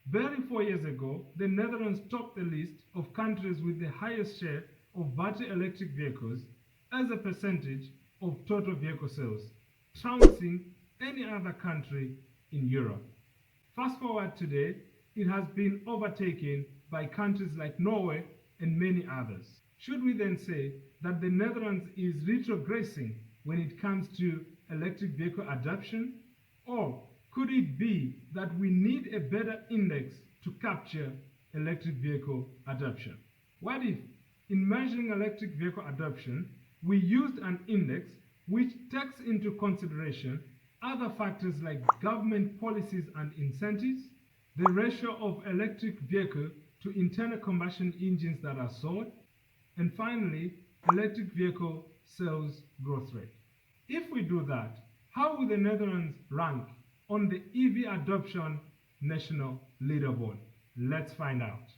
Barely 4 years ago, the Netherlands topped the list of countries with the highest share of battery electric vehicles as a percentage of total vehicle sales, trouncing any other country in Europe. Fast forward today, it has been overtaken by countries like Norway and many others. Should we then say that the Netherlands is retrogressing when it comes to electric vehicle adoption? Or could it be that we need a better index to capture electric vehicle adoption? What if, in measuring electric vehicle adoption, we used an index which takes into consideration other factors like government policies and incentives, the ratio of electric vehicle to internal combustion engines that are sold, and finally, electric vehicle sales growth rate? If we do that, how will the Netherlands rank on the EV adoption national leaderboard? Let's find out.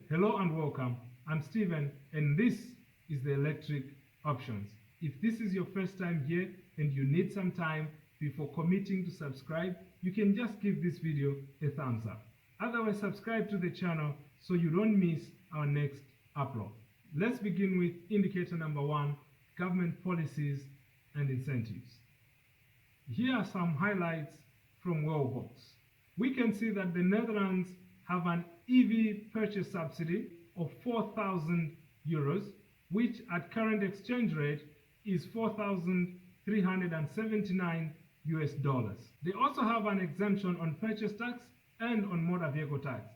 Hello and welcome. I'm Steven, and this is the Electric Options. If this is your first time here and you need some time before committing to subscribe, you can just give this video a thumbs up. Otherwise, subscribe to the channel so you don't miss our next upload. Let's begin with indicator number 1, government policies and incentives. Here are some highlights from Wellbox. We can see that the Netherlands have an EV purchase subsidy of 4,000 euros, which at current exchange rate is 4,379 US dollars. They also have an exemption on purchase tax and on motor vehicle tax.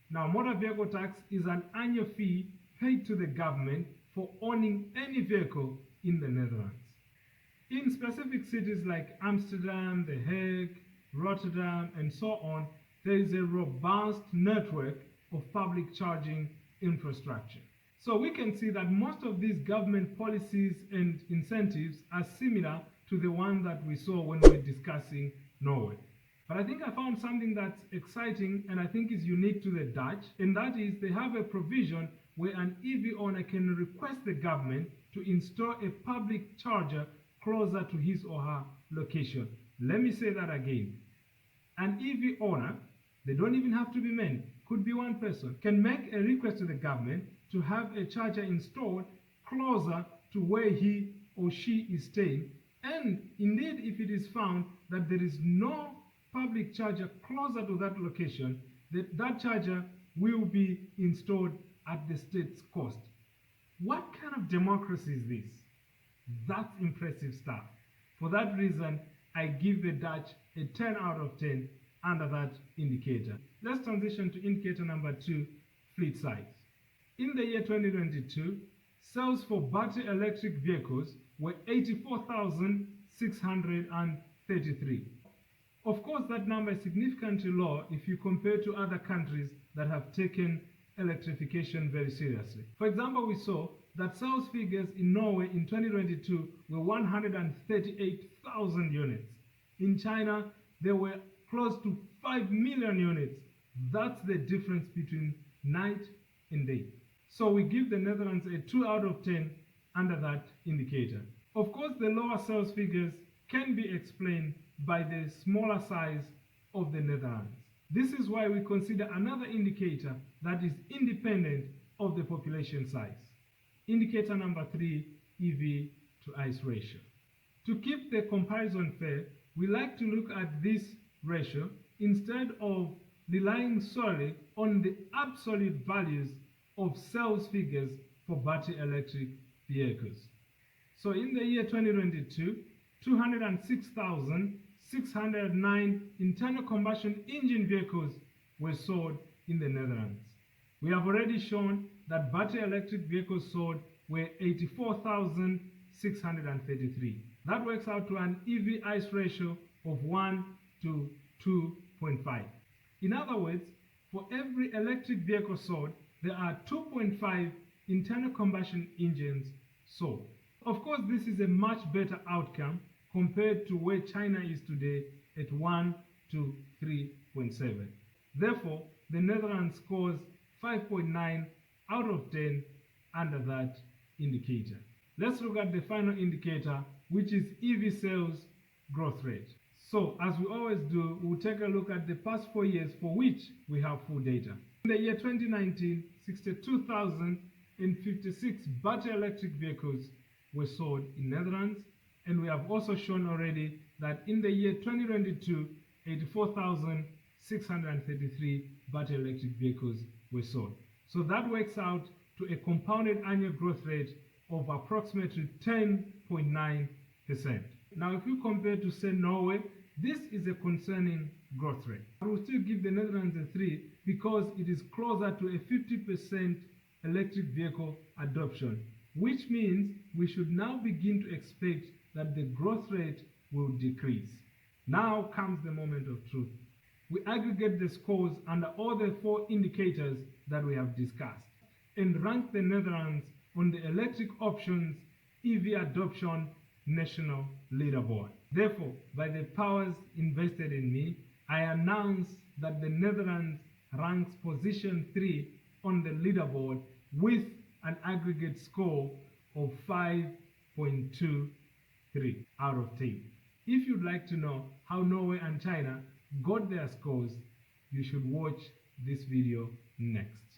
Now, motor vehicle tax is an annual fee paid to the government for owning any vehicle in the Netherlands. In specific cities like Amsterdam, The Hague, Rotterdam, and so on, there is a robust network of public charging infrastructure. So we can see that most of these government policies and incentives are similar to the one that we saw when we were discussing Norway. But I think I found something that's exciting and I think is unique to the Dutch, and that is they have a provision where an EV owner can request the government to install a public charger closer to his or her location. Let me say that again. An EV owner, they don't even have to be many, could be one person, can make a request to the government to have a charger installed closer to where he or she is staying. And indeed, if it is found that there is no public charger closer to that location, that charger will be installed at the state's cost. What kind of democracy is this? That's impressive stuff. For that reason, I give the Dutch a 10 out of 10 under that indicator. Let's transition to indicator number 2, fleet size. In the year 2022, sales for battery electric vehicles were 84,633. Of course, that number is significantly low if you compare to other countries that have taken electrification very seriously. For example, we saw that sales figures in Norway in 2022 were 138,000 units. In China, there were close to 5 million units. That's the difference between night and day. So we give the Netherlands a 2 out of 10 under that indicator. Of course, the lower sales figures can be explained by the smaller size of the Netherlands. This is why we consider another indicator that is independent of the population size. Indicator number 3, EV to ICE ratio. To keep the comparison fair, we like to look at this ratio instead of relying solely on the absolute values of sales figures for battery electric vehicles. So in the year 2022, 206,609 internal combustion engine vehicles were sold in the Netherlands. We have already shown that battery electric vehicles sold were 84,633. That works out to an EV ICE ratio of 1 to 2.5. In other words, for every electric vehicle sold, there are 2.5 internal combustion engines sold. Of course, this is a much better outcome compared to where China is today at 1 to 3.7. Therefore, the Netherlands scores 5.9 out of 10 under that indicator. Let's look at the final indicator, which is EV sales growth rate. So, as we always do, we'll take a look at the past 4 years for which we have full data. In the year 2019, 62,056 battery electric vehicles were sold in Netherlands, and we have also shown already that in the year 2022, 84,633 battery electric vehicles were sold. So that works out to a compounded annual growth rate of approximately 10.9%. Now, if you compare to, say, Norway, this is a concerning growth rate. I will still give the Netherlands a 3 because it is closer to a 50% electric vehicle adoption, which means we should now begin to expect that the growth rate will decrease. Now comes the moment of truth. We aggregate the scores under all the 4 indicators that we have discussed and rank the Netherlands on the electric options EV adoption national leaderboard. Therefore, by the powers invested in me, I announce that the Netherlands ranks position 3 on the leaderboard with an aggregate score of 5.23 out of 10. If you'd like to know how Norway and China got their scores, you should watch this video next.